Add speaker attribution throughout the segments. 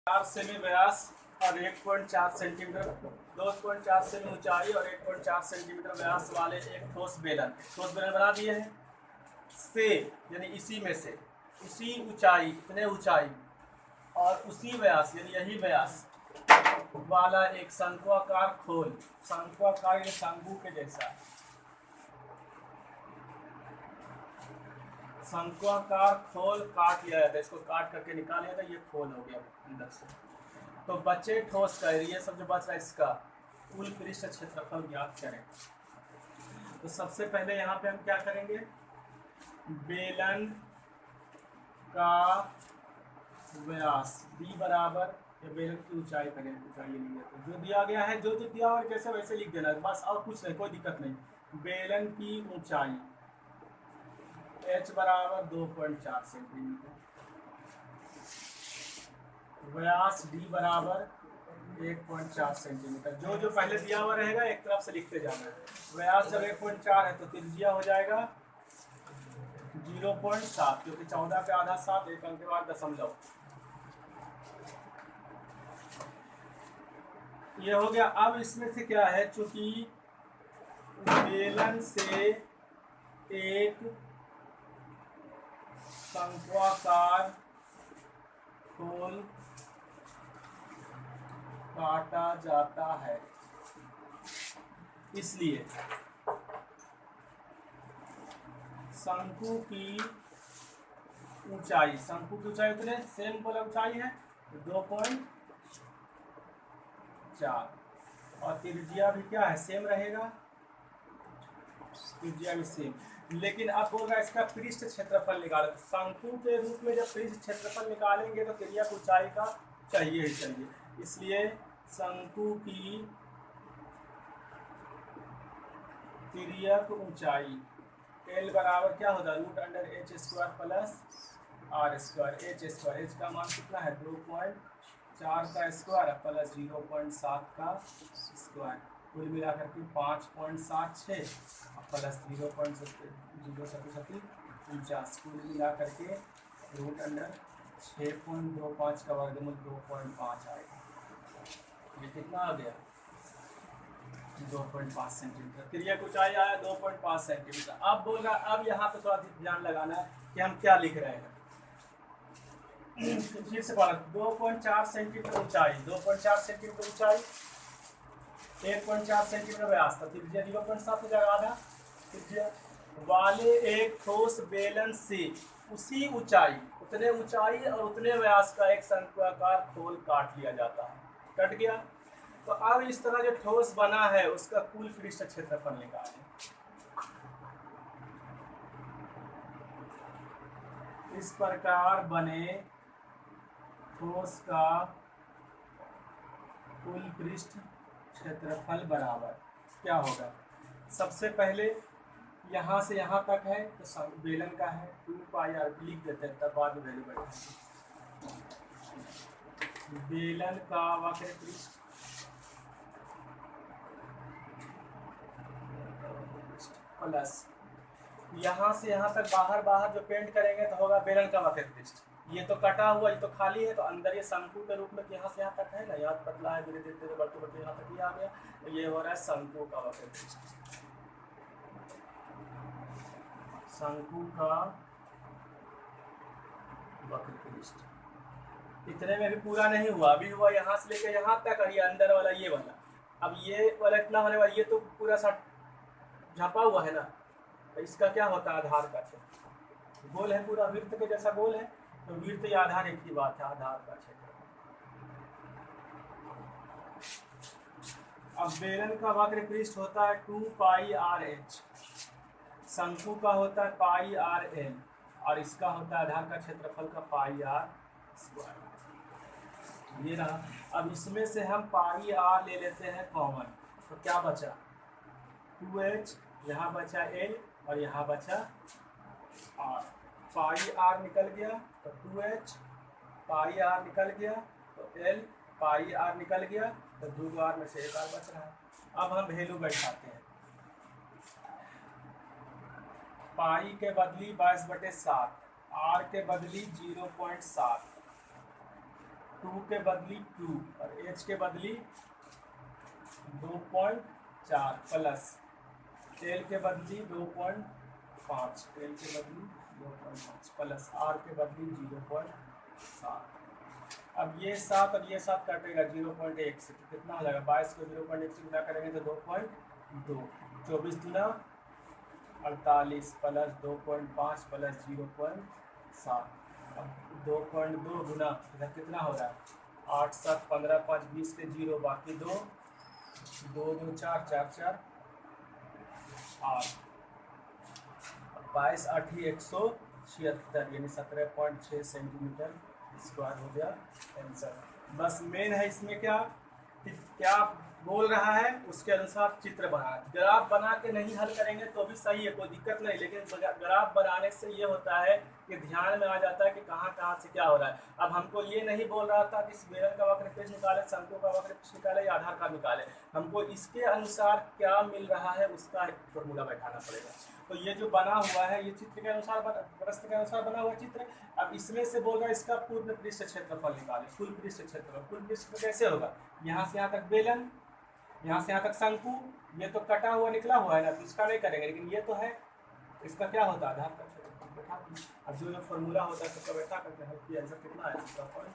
Speaker 1: 4 semi व्यास और 1.4 centimetre 2.4 semi ऊंचाई और 1.4 सेंटीमीटर व्यास वाले एक ठोस बेलन बना दिए हैं से, यानी इसी में से उसी ऊंचाई, इतने ऊंचाई और उसी व्यास यानी यही व्यास वाला एक शंक्वाकार खोल, शंक्वाकार या शंकु के जैसा शंक्वाकार खोल काट लिया जाता है। इसको काट करके निकाल लिया जाता है, ये खोल हो गया अंदर से। तो बचे ठोस का एरिया, सब जो बच रहा है इसका कुल पृष्ठ क्षेत्रफल ज्ञात करें। तो सबसे पहले यहाँ पे हम क्या करेंगे, बेलन का व्यास d बराबर, या बेलन की ऊंचाई करें, ऊंचाई नहीं है तो जो दिया गया है, जो दिया हुआ है जैसे वैसे लिख देना बस, और कुछ नहीं, कोई दिक्कत नहीं। बेलन की ऊंचाई h बराबर 2.4 सेंटीमीटर, व्यास d बराबर 1.4 सेंटीमीटर। जो पहले दिया हुआ रहेगा एक तरफ से लिखते जाना है। व्यास जब 1.4 है तो त्रिज्या हो जाएगा 0.7, क्योंकि 14 पे आधा 7, एक अंक के बाद दशमलव, ये हो गया। अब इसमें से क्या है, चूंकि बेलन से एक शंक्वाकार खोल काटा जाता है, इसलिए शंकु की ऊंचाई उतने सेम बोला ऊंचाई है 2.4 और त्रिज्या भी क्या है, सेम रहेगा, त्रिज्या भी सेम। लेकिन अब बोल रहा है इसका पृष्ठ क्षेत्रफल निकालो। शंकु के रूप में जब पृष्ठ क्षेत्रफल निकालेंगे तो त्रिज्या ऊंचाई का चाहिए ही चाहिए, इसलिए शंकु की तिर्यक ऊंचाई L बराबर क्या होता है, √h² प्लस r², h का मान कितना है 2.4 का स्क्वायर प्लस 0.7 का स्क्वायर, कुल मिलाकर के 5.76 प्लस 0.077 कुल मिला करके √6.25 का वर्गमूल 2.5 आएगा। ये कितना आ गया 2.5 सेंटीमीटर। तिर्यक ऊंचाई आया 2.5 सेंटीमीटर। अब बोल रहा, अब यहाँ पे थोड़ा ध्यान लगाना है कि हम क्या लिख रहे हैं। फिर से बोला 2.4 सेंटीमीटर ऊंचाई, 2.4 सेंटीमीटर ऊंचाई, 1.4 सेंटीमीटर व्यास, त्रिज्या 0.7 हो जाएगा आधा त्रिज्या वाले एक ठोस बेलन से उसी ऊंचाई, उतने ऊंचाई और उतने व्यास का एक शंक्वाकार खोल काट लिया जाता है। कट गया। तो अब इस तरह जो ठोस बना है उसका कुल पृष्ठ क्षेत्रफल निकालें। इस प्रकार बने ठोस का कुल पृष्ठ क्षेत्रफल बराबर क्या होगा, सबसे पहले यहाँ से यहाँ तक है तो बेलन का है 2πr, लिख देते हैं तब बाद में वैल्यू बैठेगी। बेलन का वक्र पृष्ठ प्लस यहाँ से यहाँ तक बाहर जो पेंट करेंगे तो होगा बेलन का वक्र पृष्ठ। ये तो कटा हुआ, ये तो खाली है, तो अंदर ये शंकु के रूप में यहाँ से यहाँ तक है ना, याद पतला है, धीरे धीरे बढ़ते यहाँ तक ही आ गया, तो ये हो रहा है शंकु का वक्र पृष्ठ। शंकु का वक्र पृष्ठ इतने में भी पूरा नहीं हुआ, अभी हुआ यहाँ से लेकर यहाँ तक, और ये अंदर वाला ये वाला, अब ये वाला इतना होने वाला, ये तो पूरा सा झापा हुआ है ना, तो इसका क्या होता है आधार का क्षेत्र, गोल है पूरा वृत्त के जैसा गोल है, तो वृत्त या आधार एक ही बात है, आधार का क्षेत्र। अब बेलन का वक्र पृष्ठ होता है 2πrh, शंकु का होता है πrl, और इसका होता है आधार का क्षेत्रफल का πr²। ये रहा। अब इसमें से हम πr ले लेते हैं कॉमन, तो क्या बचा 2h, यहाँ बचा l और यहाँ बचा r, πr निकल गया तो 2h, πr निकल गया तो l, πr निकल गया तो 2 r में से 1 r बच रहा है। अब हम वैल्यू बैठाते हैं, पाई के बदली 22/7, r के बदली 0.7, 2 के बदली 2 और h के बदली 2.4 प्लस l के बदली 2.5, l के बदली 2.5 प्लस r के बदली 0.7। अब ये 7 और ये 7 काटेगा 0.1 से, तो कितना हो जाएगा? 22 को 0.1 से गुना करेंगे तो 2.2, 24 गुना 48 प्लस 2.5 प्लस 0.7। अब 2.2 गुना इधर कितना हो रहा है? 8 7 15 5 20 के 0 बाकी 2 2 2 4 4 4 8, 22 8 ही 176 यानी 17.6 सेंटीमीटर स्क्वायर हो गया आंसर। बस मेन है इसमें क्या बोल रहा है उसके अनुसार चित्र बना। ग्राफ बना के नहीं हल करेंगे तो भी सही है, कोई दिक्कत नहीं, लेकिन ग्राफ बनाने से ये होता है कि ध्यान में आ जाता है कि कहाँ कहाँ से क्या हो रहा है। अब हमको ये नहीं बोल रहा था कि बेलन का वक्र पेज निकाले, शंकु का वक्र पेज निकाले या आधार कार्ड निकाले, हमको इसके अनुसार क्या मिल रहा है उसका एक फॉर्मूला बैठाना पड़ेगा। तो ये जो बना हुआ है ये चित्र के अनुसार प्रश्न के अनुसार बना हुआ चित्र। अब इसमें से बोल रहा है इसका पूर्ण पृष्ठ क्षेत्रफल निकाले। कुल पृष्ठ क्षेत्रफल, कुल पृष्ठ कैसे होगा? यहाँ से यहाँ तक बेलन, यहाँ से यहाँ तक शंकु, ये तो कटा हुआ निकला हुआ है ना, तो इसका नहीं करेंगे, लेकिन ये तो है, इसका क्या होता है? आधार कार्ड। अब जो फॉर्मूला होता है सबका बैठा करके हल किया, आंसर कितना है? 6 आया।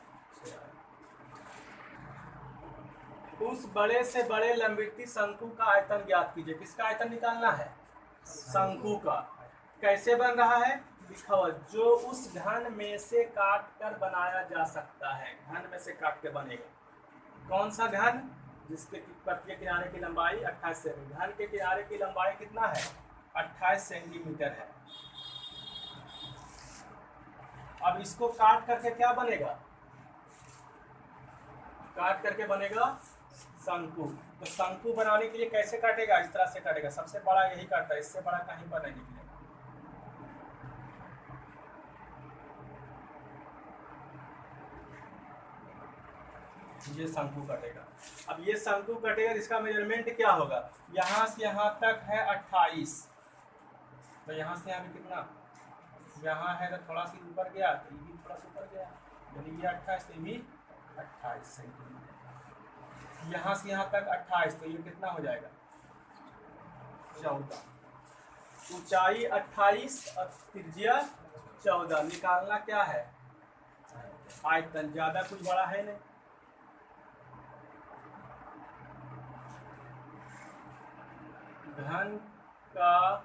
Speaker 1: उस बड़े से बड़े लंबवृत्तीय शंकु का आयतन ज्ञात कीजिए। किसका आयतन निकालना है? शंकु का। कैसे बन रहा है? लिखा हुआ, जो उस घन में से काट कर बनाया जा सकता है। घन में से काट के बनेगा। कौन सा घन? जिसके प्रत्येक किनारे की लंबाई 28 सेंटीमीटर। घन के किनारे की लंबाई कितना है? 28 सेंटीमीटर है। अब इसको काट करके क्या बनेगा? काट करके बनेगा शंकु। तो शंकु बनाने के लिए कैसे काटेगा? इस तरह से काटेगा। सबसे बड़ा यही काटता है, इससे बड़ा कहीं पर नहीं निकलेगा। ये शंकु कटेगा। अब ये शंकु कटेगा, इसका मेजरमेंट क्या होगा? यहाँ से यहाँ तक है 28, तो यहाँ से यहाँ भी कितना? यहाँ है तो थोड़ा सा ऊपर गया, तो ये भी थोड़ा सा ऊपर गया, यानी ये 28, तो ये भी 28 सेंटीमीटर। यहाँ से यहाँ तक 28, तो ये कितना हो जाएगा? 14। ऊंचाई 28 और त्रिज्या 14। निकालना क्या है? आयतन। ज्यादा कुछ बड़ा है नहीं। घन का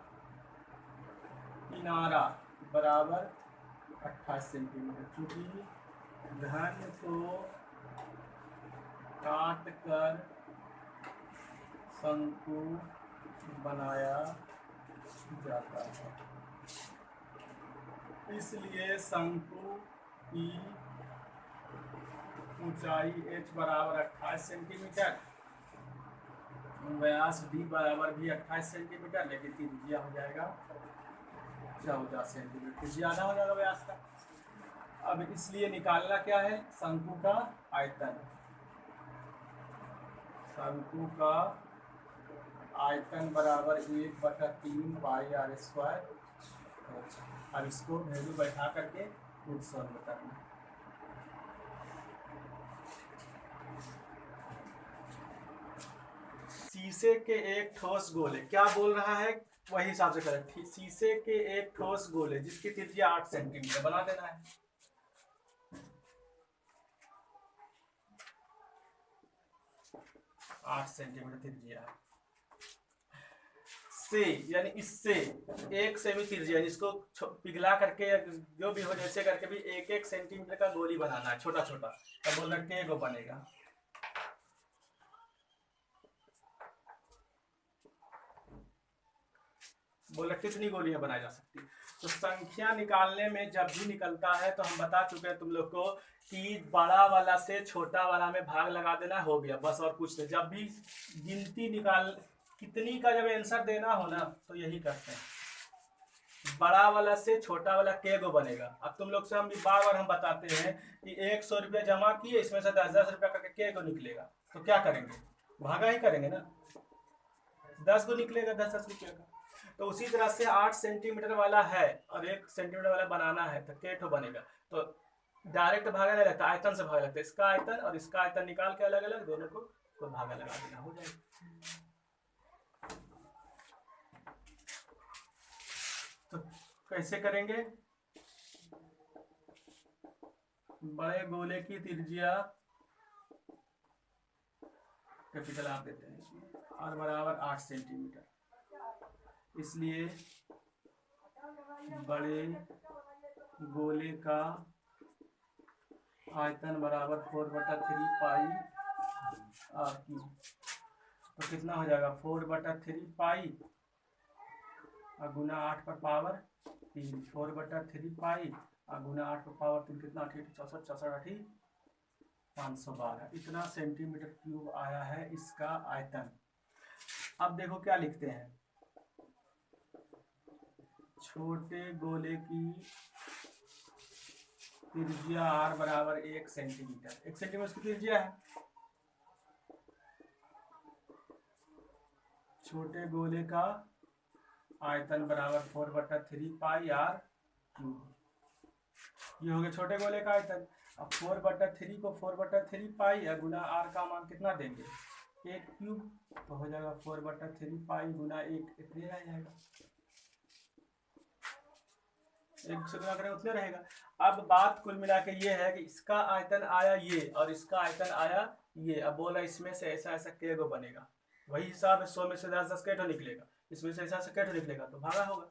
Speaker 1: किनारा बराबर 28 सेंटीमीटर। चूंकि घन को काट कर शंकु बनाया जाता है, इसलिए शंकु की ऊंचाई h बराबर 28 सेंटीमीटर, व्यास d बराबर भी 28 सेंटीमीटर, लेकिन त्रिज्या हो जाएगा 14 सेंटीमीटर। ज्यादा हो जाएगा व्यास का। अब इसलिए निकालना क्या है? शंकु का आयतन। शंकु का आयतन बराबर 1/3 पाई r स्क्वायर। अब इसको वैल्यू बैठा करके खुद सॉल्व करना। शीशे के एक ठोस गोले, क्या बोल रहा है वही हिसाब से करें। शीशे के एक ठोस गोले जिसकी त्रिज्या 8 सेंटीमीटर बना देना है। आठ सेंटीमीटर त्रिज्या से, यानी इससे 1 सेमी त्रिज्या, जिसको पिघला करके जो भी हो जैसे करके भी 1-1 सेंटीमीटर का गोली बनाना है, छोटा छोटा। तब बोल रहे को बनेगा। बोला कितनी गोलियां बनाई जा सकती। तो संख्या निकालने में जब भी निकलता है तो हम बता चुके हैं तुम लोग को कि बड़ा वाला से छोटा वाला में भाग लगा देना, हो गया बस, और कुछ नहीं। जब भी गिनती निकाल कितनी का जब आंसर देना हो ना तो यही करते हैं। बड़ा वाला से छोटा वाला के गो बनेगा। अब तुम लोग से हम बार बार हम बताते हैं कि 100 रुपया जमा किए, इसमें से 10-10 रुपया करके के गो निकलेगा, तो क्या करेंगे? भागा ही करेंगे ना। 10 गो निकलेगा 10-10 रुपया का। तो उसी तरह से 8 सेंटीमीटर वाला है और 1 सेंटीमीटर वाला बनाना है, तो के ठो बनेगा। तो डायरेक्ट भागा नहीं लगता, आयतन से भागा लगता है। इसका आयतन और इसका आयतन निकाल के अलग अलग दोनों को भागा लगा देना, हो जाएगा। तो कैसे करेंगे? बड़े गोले की त्रिज्या कैपिटल आर देते हैं इसमें, आर बराबर 8 सेंटीमीटर, इसलिए बड़े गोले का आयतन बराबर 4/3 पाई आर क्यूब। तो कितना हो जाएगा 4/3 पाई और गुना 8 पर पावर 3, 4/3 पाई और गुना 8 पर पावर 3 कितना 64, 64 512, इतना सेंटीमीटर क्यूब आया है इसका आयतन। अब देखो क्या लिखते हैं, छोटे गोले की त्रिज्या आर बराबर 1 सेंटीमीटर, 1 सेंटीमीटर की त्रिज्या है। छोटे गोले का आयतन बराबर 4/3 पाई आर क्यूब, ये हो गया छोटे गोले का आयतन। अब 4/3 को 4/3 पाई या गुना आर का मान कितना देंगे 1 क्यूब, तो हो जाएगा 4/3 पाई गुना 1, इतने रह जाएगा, 1 से गुना करें उतने रहेगा। अब बात कुल मिला के ये है कि इसका आयतन आया ये और इसका आयतन आया ये। अब बोला इसमें से ऐसा ऐसा के गो बनेगा, वही हिसाब है, 100 में से 10 10 कैठो निकलेगा, इसमें से ऐसा कैठो निकलेगा तो भागा होगा।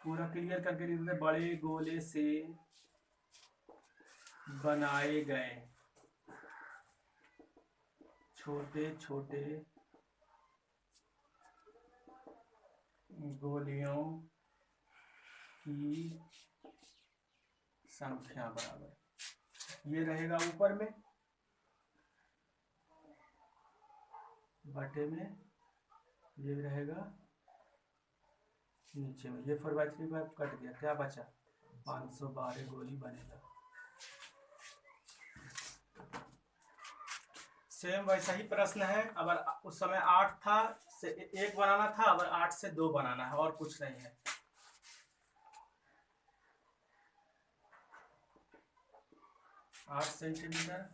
Speaker 1: पूरा क्लियर करके लिख देते, बड़े गोले से बनाए गए छोटे छोटे गोलियों की संख्या बराबर, ये रहेगा ऊपर में बटे में, ये रहेगा नीचे में। ये 4/3 में कट गया, क्या बचा 512 गोली बनेगा। सेम वैसा ही प्रश्न है, अगर उस समय 8 था से 1 बनाना था, अगर 8 से 2 बनाना है, और कुछ नहीं है। आठ सेंटीमीटर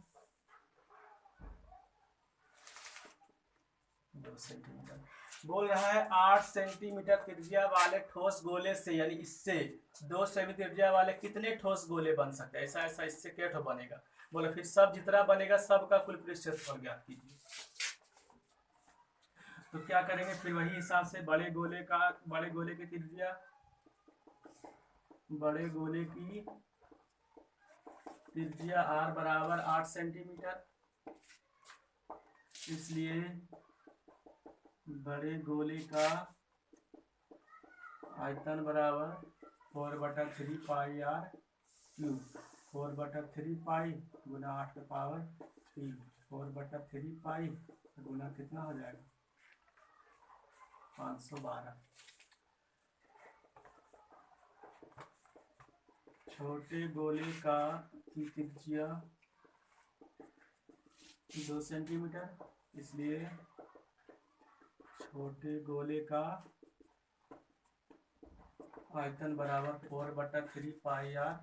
Speaker 1: 2 सेंटीमीटर बोल रहा है। 8 सेंटीमीटर त्रिज्या वाले ठोस गोले से, यानी इससे 2 सेमी त्रिज्या वाले कितने ठोस गोले बन सकते हैं, ऐसा ऐसा इससे क्या ठो बनेगा। बोले फिर सब जितना बनेगा सबका कुल पृष्ठ क्षेत्रफल ज्ञात कीजिए। तो क्या करेंगे फिर वही हिसाब से, बड़े गोले की त्रिज्या, बड़े गोले की त्रिज्या आर बराबर 8 सेंटीमीटर, इसलिए बड़े गोले का आयतन बराबर 4/3 पाई आर क्यूब, 4/3 पाई गुना 8 के पावर 3, 4/3 पाई गुना कितना हो जाएगा 512। छोटे गोले का त्रिज्या 2 सेंटीमीटर, इसलिए छोटे गोले का आयतन बराबर 4/3 पाई आर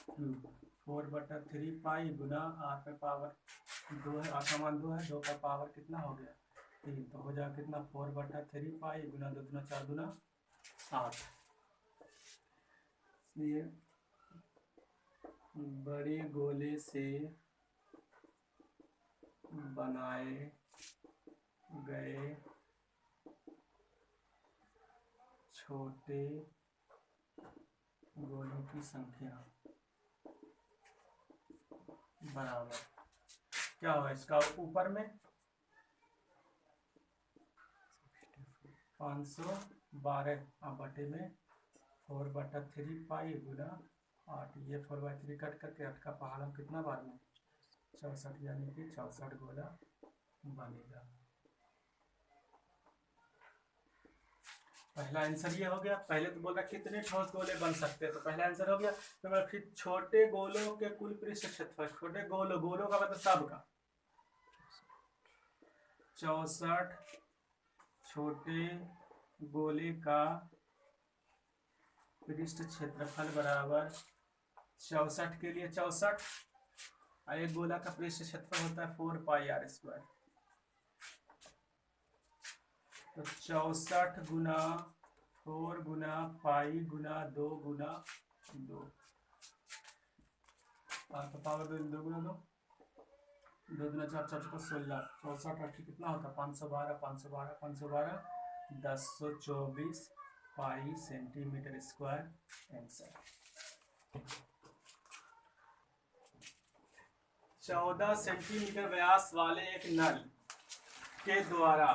Speaker 1: क्यूब, 4/3 पाई गुना आर पे पावर 2 है, आर का मान 2 है, 2 का पावर कितना हो गया 3, तो हो जाएगा कितना 4/3 पाई गुना 2 दूना 4 दूना 8। इसलिए बड़े गोले से बनाए गए छोटे गोलों की संख्या बराबर क्या होगा, इसका ऊपर में 512 बटे में 4/3 पाई गुना 8, ये 4/3 कट करके 8 का पहाड़ा कितना बार में 64, यानी कि 64 गोला बनेगा। पहला आंसर ये हो गया। पहले तो बोला कितने ठोस गोले बन सकते हैं, तो पहला आंसर हो गया। तो फिर छोटे गोलों के कुल पृष्ठ क्षेत्रफल, छोटे गोलों का मतलब सबका 64 छोटे गोले का पृष्ठ क्षेत्रफल बराबर 64 के लिए 64, और एक गोला का पृष्ठ क्षेत्रफल होता है 4 पाई आर स्क्वायर। तो 64 गुना 4 गुना पाई गुना 2 गुना 2, पावर 2 गुना 2, 2 गुना 4, 4 को 16, 64 8 कितना होता है 512, 512, 512, 1024 pi centimetre square answer. 14 centimetre व्यास वाले एक नल के द्वारा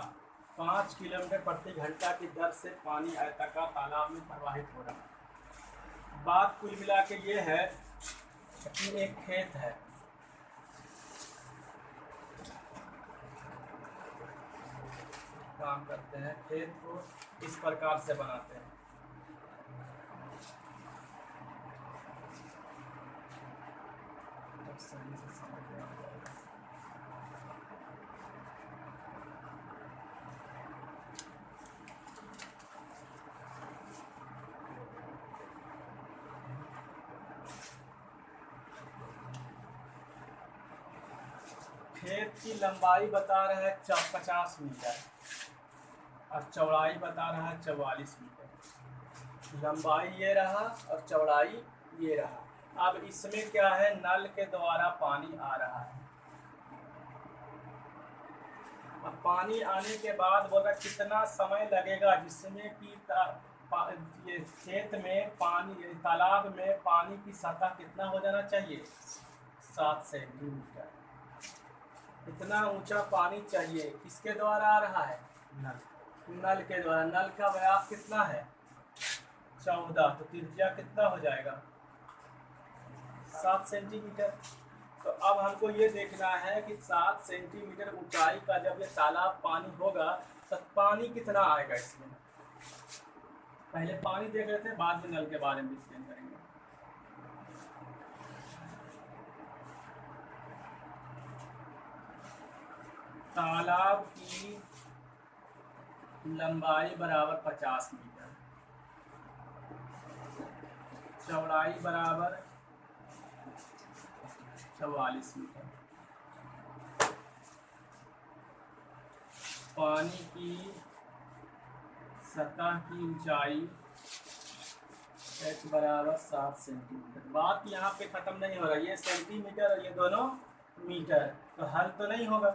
Speaker 1: 5 किलोमीटर प्रति घंटा की दर से पानी आयताकार तालाब में प्रवाहित हो रहा है। बात कुल मिला के ये है कि एक खेत है, काम करते हैं, खेत को इस प्रकार से बनाते हैं। सही से समझ में आ जाएगा। खेत की लंबाई बता रहा है 50 मीटर और चौड़ाई बता रहा है 44 मीटर। लंबाई ये रहा और चौड़ाई ये रहा। अब इसमें क्या है, नल के द्वारा पानी आ रहा है। अब पानी आने के बाद बोला कितना समय लगेगा जिसमें कि ये खेत में पानी, तालाब में पानी की सतह कितना हो जाना चाहिए 7 सेंटीमीटर। इतना ऊंचा पानी चाहिए, किसके द्वारा आ रहा है, नल के द्वारा। नल का व्यास कितना है 14, तो त्रिज्या कितना हो जाएगा 7 सेंटीमीटर। तो अब हमको ये देखना है कि 7 सेंटीमीटर ऊंचाई का जब ये तालाब पानी होगा तो पानी कितना आएगा इसमें। पहले पानी देख लेते हैं, बाद में नल के बारे में डिस्कस करेंगे। तालाब की लंबाई बराबर 50 मीटर, चौड़ाई बराबर 44 मीटर। पानी की सतह की ऊंचाई h बराबर 7 सेंटीमीटर। बात यहाँ पे खत्म नहीं हो रहा, ये सेंटीमीटर और ये दोनों मीटर, तो हल तो नहीं होगा।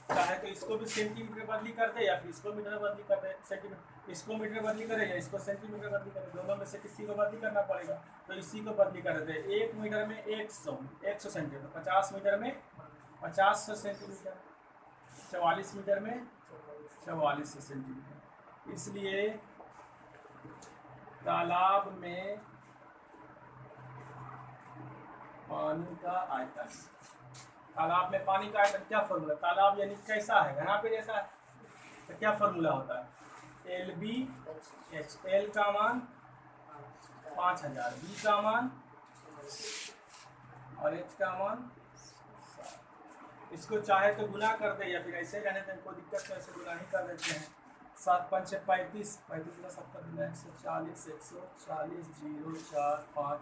Speaker 1: चाहे तो इसको भी सेंटीमीटर बदली कर दे या फिर इसको मीटर बदली कर दे, सेंटीमीटर इसको मीटर बदली करे या इसको सेंटीमीटर बदली करे, दोनों में से किसी को बदली करना पड़ेगा। तो इसी को बदली कर दे। 1 मीटर में 100 सेंटीमीटर, 50 मीटर में 50 सेंटीमीटर, 44 मीटर में 44 सेंटीमीटर। इसलिए तालाब में पानी का आयतन, तालाब में पानी का आयतन क्या फॉर्मूला, तालाब यानी कैसा है, घना पे जैसा है, तो क्या फॉर्मूला होता है LBH। L का मान 5000, B का मान और H का मान। इसको चाहे तो गुना कर दे या फिर ऐसे रहने दें, कोई दिक्कत नहीं, ऐसे गुना ही कर देते हैं। 7 5 35, 35 में 70 में 140, 140 0 4 5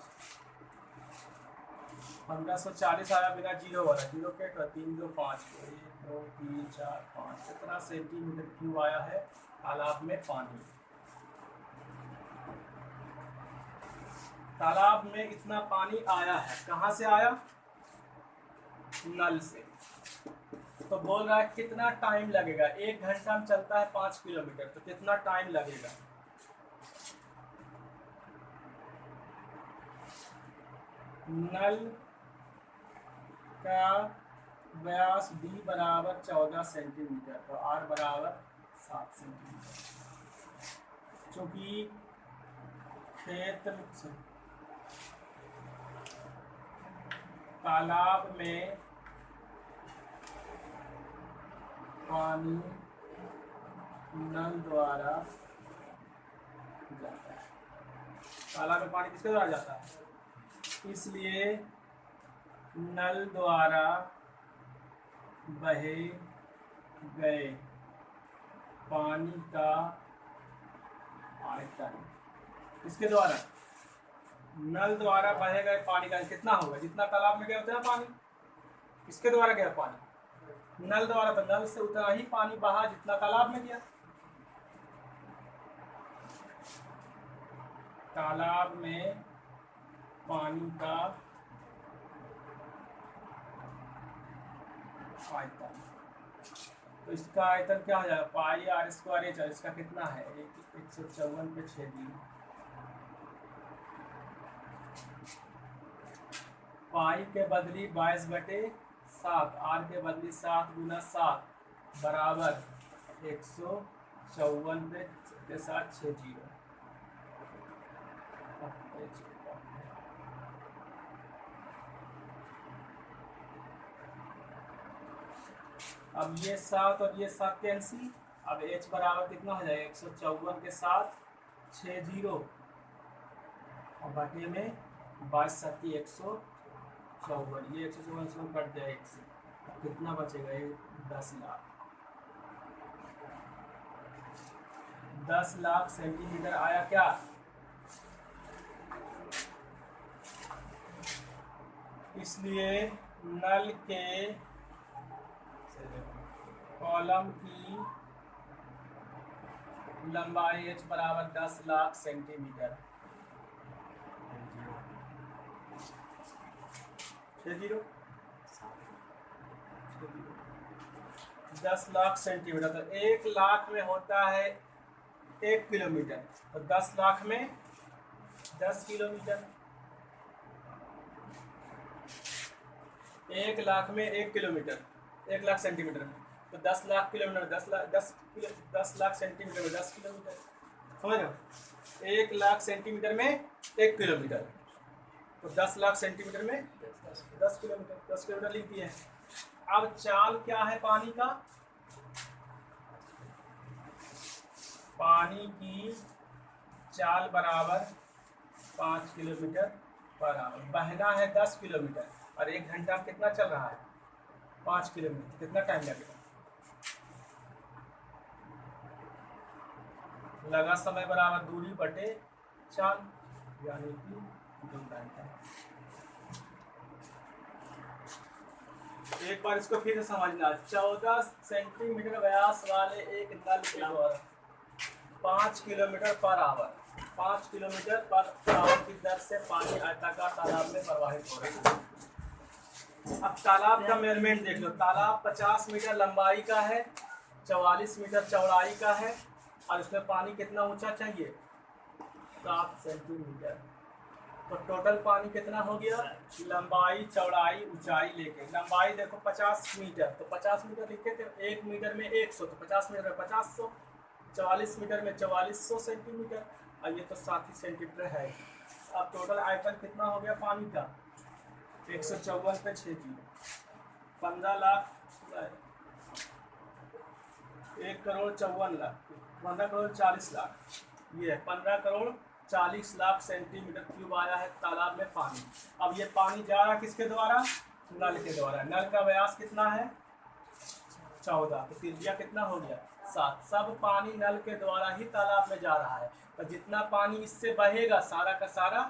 Speaker 1: 1540 आया बिना जीरो वाला, जीरो के 3 2 5 1 2 3 4 5। कितना सेंटीमीटर क्यूब आया है तालाब में पानी। तालाब में इतना पानी आया है, कहाँ से आया, नल से। तो बोल रहा है कितना टाइम लगेगा, 1 घंटा में चलता है 5 किलोमीटर, तो कितना टाइम लगेगा। नल का व्यास D बराबर 14 सेंटीमीटर, तो R बराबर 7 सेंटीमीटर। चूंकि खेत तालाब में पानी नल द्वारा जाता है, तालाब में पानी किसके द्वारा जाता है, इसलिए नल द्वारा बहे गए पानी का आयतन, इसके द्वारा नल द्वारा बहे गए पानी का कितना होगा, जितना तालाब में गया उतना पानी। किसके द्वारा गया पानी, नल द्वारा, तो नल से उतना ही पानी बहा जितना तालाब में गया। तालाब में पानी का आयतन, तो इसका आयतन क्या हो जाएगा, पाई आर स्क्वायर एच। इसका कितना है, 154 पे 6 दी। पाई के बदली 22/7, आर के बदली 7 × 7 बराबर 154 के साथ 6 जीरो। अब ये 7 और ये 7 कैंसिल। अब h बराबर कितना हो जाएगा, 154 के साथ 6 जीरो और बटे में 22 × 154। ये 154 कट जाए 1 से, कितना बचेगा, ये 10 लाख। 10 लाख सेंटीमीटर आया क्या। इसलिए नल के कॉलम की लंबाई h बराबर 10 लाख सेंटीमीटर। 10 लाख सेंटीमीटर, तो 1 लाख में होता है 1 किलोमीटर, तो 10 लाख में 10 किलोमीटर। 1 लाख में 1 किलोमीटर, 1 लाख सेंटीमीटर में, तो 10 लाख किलोमीटर, 10 लाख सेंटीमीटर में 10 किलोमीटर, समझ रहे हो। 1 लाख सेंटीमीटर में 1 किलोमीटर, तो 10 लाख सेंटीमीटर में 10 किलोमीटर, 10 किलोमीटर लिख दिए। अब चाल क्या है पानी का, पानी की चाल बराबर 5 किलोमीटर पर आवर। बहना है 10 किलोमीटर और 1 घंटा कितना चल रहा है, 5 किलोमीटर, कितना टाइम लगेगा। लगा समय बराबर दूरी बटे चाल, यानी कि 2 घंटा। एक बार इसको फिर से समझना। 14 सेंटीमीटर व्यास वाले एक नल के द्वारा 5 kilometre per hour, 5 kilometre per hour की दर से पानी आयताकार तालाब में प्रवाहित हो रहा है। अब तालाब का मेजरमेंट देख लो। तालाब 50 मीटर लंबाई का है, 44 मीटर चौड़ाई का है और इसमें पानी कितना ऊंचा चाहिए, 7 सेंटीमीटर। तो टोटल पानी कितना हो गया, लंबाई चौड़ाई ऊंचाई लेके। लंबाई देखो 50 मीटर, तो 50 मीटर लिखे थे, 1 मीटर में 100, तो 50 मीटर में 50 44 मीटर में 4400 सेंटीमीटर, और ये तो 7 ही सेंटीमीटर है। अब टोटल आयतन कितना हो गया पानी का, 154 पे 6 जीरो, 15 लाख, 1 करोड़ 54 लाख, 15 करोड़ 40 लाख, ये 15 करोड़ 40 लाख सेंटीमीटर क्यूब आया है तालाब में पानी। अब ये पानी जा रहा किसके द्वारा, नल के द्वारा। नल का व्यास कितना है 14, तो त्रिज्या कितना हो गया 7। सब पानी नल के द्वारा ही तालाब में जा रहा है, तो जितना पानी इससे बहेगा सारा का सारा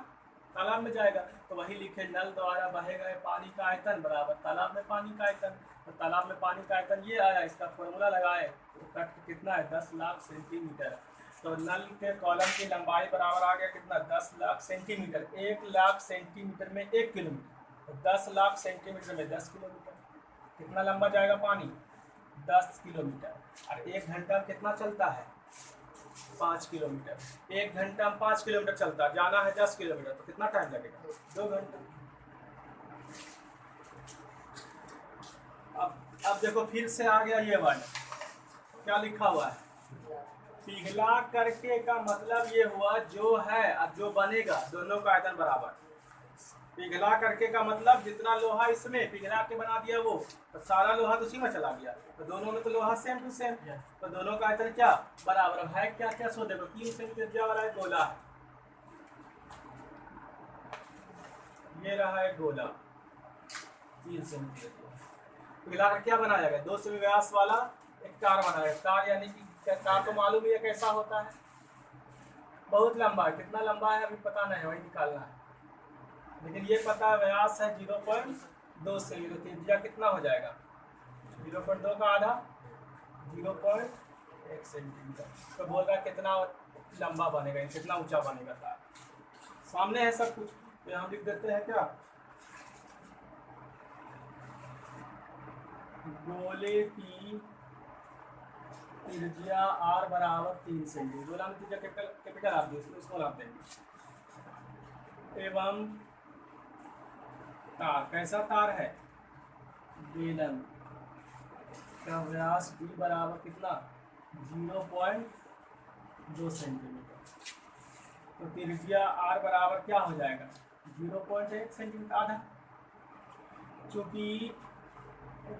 Speaker 1: तालाब में जाएगा। तो वही लिखे, नल द्वारा बहे गए पानी का आयतन बराबर तालाब में पानी का आयतन। तो तालाब में पानी का आयतन ये आया, इसका फॉर्मूला लगाए तो कट कितना है 10 लाख सेंटीमीटर। तो नल के कॉलम की लंबाई बराबर आ गया कितना, 10 लाख सेंटीमीटर। 1 लाख सेंटीमीटर में 1 किलोमीटर, तो 10 लाख सेंटीमीटर में 10 किलोमीटर। कितना लंबा जाएगा पानी, 10 किलोमीटर। और 1 घंटा कितना चलता है, 5 किलोमीटर। 1 घंटा में 5 किलोमीटर चलता है, जाना है 10 किलोमीटर, तो कितना टाइम लगेगा, 2 घंटे। अब देखो फिर से आ गया ये वर्ड, क्या लिखा हुआ है, पिघला करके का मतलब ये हुआ जो है और जो बनेगा दोनों का आयतन बराबर। पिघला करके का मतलब जितना लोहा इसमें पिघला के बना दिया वो, तो सारा लोहा तो उसी में चला गया, तो दोनों में तो लोहा सेम टू सेम, तो दोनों का आयतन क्या बराबर है। क्या क्या सो देखो, 3 सेंटीमीटर वाला एक गोला, ये रहा है गोला 3 सेंटीमीटर। पिघला कर क्या बनाया गया, 2 सेमी व्यास वाला एक कार बनाया। कार यानी कि कार तो मालूम ही है कैसा होता है, बहुत लंबा है। कितना लंबा है अभी पता नहीं है, वही निकालना है। लेकिन ये पता है व्यास है 0.2 सेंटीमीटर, त्रिज्या कितना हो जाएगा 0.2 का आधा 0.1 सेंटीमीटर। तो बोल रहा है कितना लंबा बनेगा, कितना ऊंचा बनेगा तार। सामने है सब कुछ, तो यहाँ लिख देते हैं क्या, गोले की त्रिज्या r बराबर 3 सेंटीमीटर। गोला में त्रिज्या कैपिटल आप दी, उसमें स्मॉल आप देंगे। एवं तार, कैसा तार है, बेलन का व्यास d बराबर कितना 0.2 सेंटीमीटर। तो त्रिज्या r बराबर क्या हो जाएगा 0.1 सेंटीमीटर आधा। चूंकि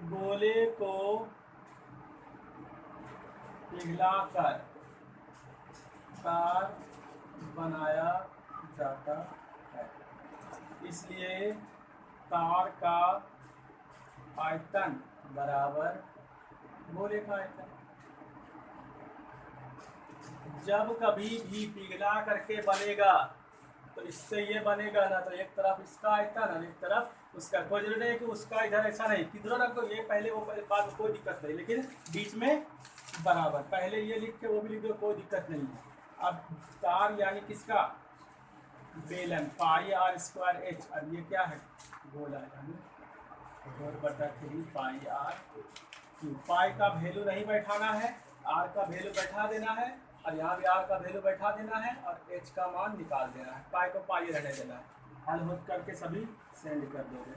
Speaker 1: गोले को पिघलाकर तार बनाया जाता है, इसलिए तार का आयतन बराबर गोले का आयतन। जब कभी भी पिघला करके बनेगा तो इससे ये बनेगा ना, तो एक तरफ इसका आयतन और एक तरफ उसका। कोई जरूरी नहीं है कि उसका इधर, ऐसा नहीं, किधरों रखो, ये पहले वो बाद में कोई दिक्कत नहीं, लेकिन बीच में बराबर। पहले ये लिख के वो भी लिख दो, कोई दिक्कत नहीं है। अब तार यानी किसका, बेलन, पाई r स्क्वायर h, अब ये क्या है गोला, यानी 4/3 पाई r क्यूब। पाई का वैल्यू नहीं बैठाना है, r का वैल्यू बैठा देना है, और यहाँ भी r का वैल्यू बैठा देना है, और h का मान निकाल देना है। पाई को पाई रहने देना है। हल हो करके सभी सेंड कर दोगे।